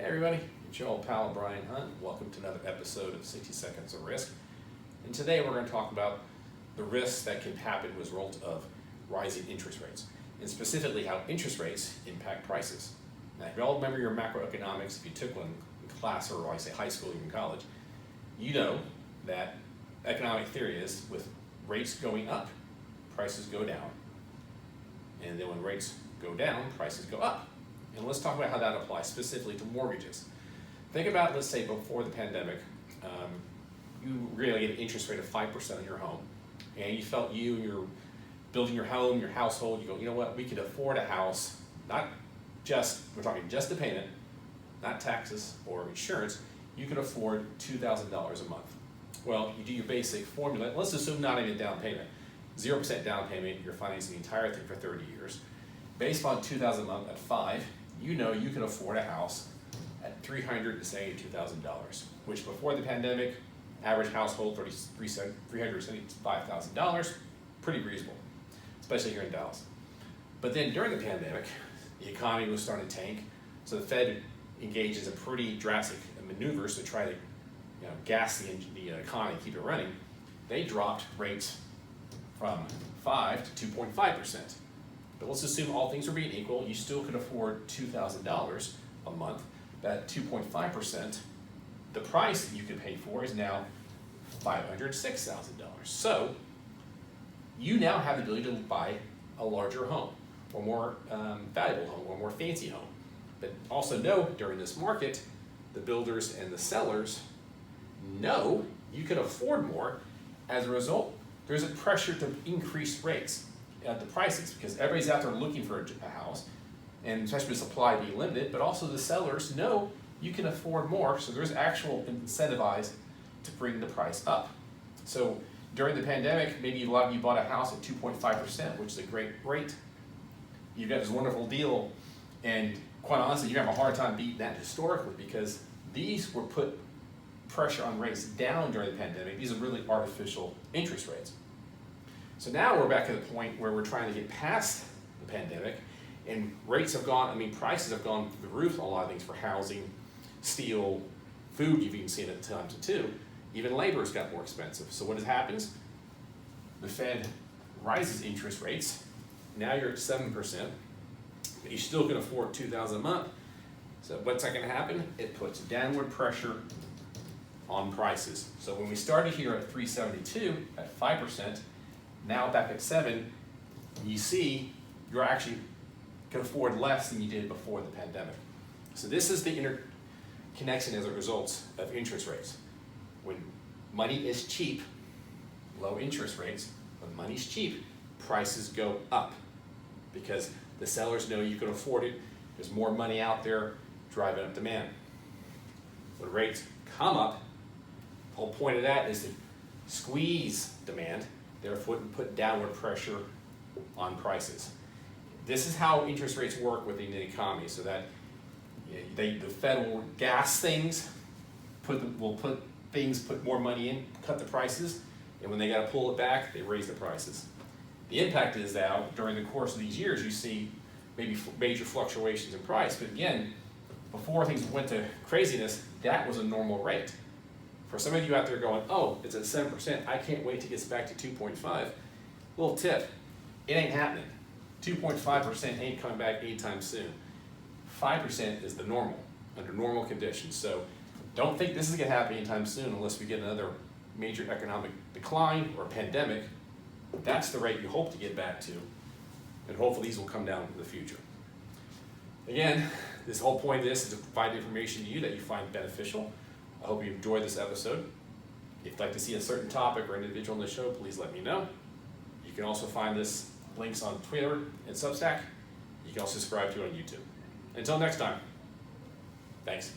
Hey everybody, it's your old pal Brian Hunt. Welcome to another episode of 60 Seconds of Risk. And today we're going to talk about the risks that can happen as a result of rising interest rates, and specifically how interest rates impact prices. Now, if you all remember your macroeconomics, if you took one in class or I say high school or even college, you know that economic theory is with rates going up, prices go down. And then when rates go down, prices go up. And let's talk about how that applies specifically to mortgages. Think about, let's say, before the pandemic, you really get an interest rate of 5% on your home, and you felt you're building your home, your household, you go, you know what, we could afford a house, not just, we're talking just the payment, not taxes or insurance, you could afford $2,000 a month. Well, you do your basic formula, let's assume not even down payment, 0% down payment, you're financing the entire thing for 30 years. Based on $2,000 a month at 5, you know you can afford a house at $372,000, which before the pandemic, average household $375,000, pretty reasonable, especially here in Dallas. But then during the pandemic, the economy was starting to tank, so the Fed engages in pretty drastic maneuvers to try to gas the economy, keep it running. They dropped rates from 5 to 2.5%. But let's assume all things are being equal, you still could afford $2,000 a month. That 2.5%, the price that you could pay for is now $506,000. So you now have the ability to buy a larger home, or more valuable home, or more fancy home. But also know during this market, the builders and the sellers know you can afford more. As a result, there's a pressure to increase rates at the prices because everybody's out there looking for a house, and especially with supply being limited, but also the sellers know you can afford more, so there's actual incentivized to bring the price up. So during the pandemic, maybe a lot of you bought a house at 2.5%, which is a great rate. You got this wonderful deal, and quite honestly, you have a hard time beating that historically because these were put pressure on rates down during the pandemic. These are really artificial interest rates. So now we're back at the point where we're trying to get past the pandemic, and rates have gone, prices have gone through the roof on a lot of things for housing, steel, food, you've even seen it at times too. Even labor's got more expensive. So what happens? The Fed rises interest rates. Now you're at 7%, but you still can afford $2,000 a month. So what's that going to happen? It puts downward pressure on prices. So when we started here at 372 at 5%, now back at 7, you see you're actually can afford less than you did before the pandemic. So this is the interconnection as a result of interest rates. When money is cheap, low interest rates, when money's cheap, prices go up because the sellers know you can afford it. There's more money out there driving up demand. When rates come up, the whole point of that is to squeeze demand, therefore put downward pressure on prices. This is how interest rates work within the economy, so that the Fed will gas things, put more money in, cut the prices, and when they got to pull it back, they raise the prices. The impact is that during the course of these years, you see maybe major fluctuations in price, but again, before things went to craziness, that was a normal rate. For some of you out there going, oh, it's at 7%, I can't wait to get back to 2.5. Little tip, it ain't happening. 2.5% ain't coming back anytime soon. 5% is the normal, under normal conditions. So don't think this is gonna happen anytime soon unless we get another major economic decline or pandemic. That's the rate you hope to get back to, and hopefully these will come down in the future. Again, this whole point of this is to provide information to you that you find beneficial. I hope you enjoyed this episode. If you'd like to see a certain topic or individual on the show, please let me know. You can also find this links on Twitter and Substack. You can also subscribe to it on YouTube. Until next time, thanks.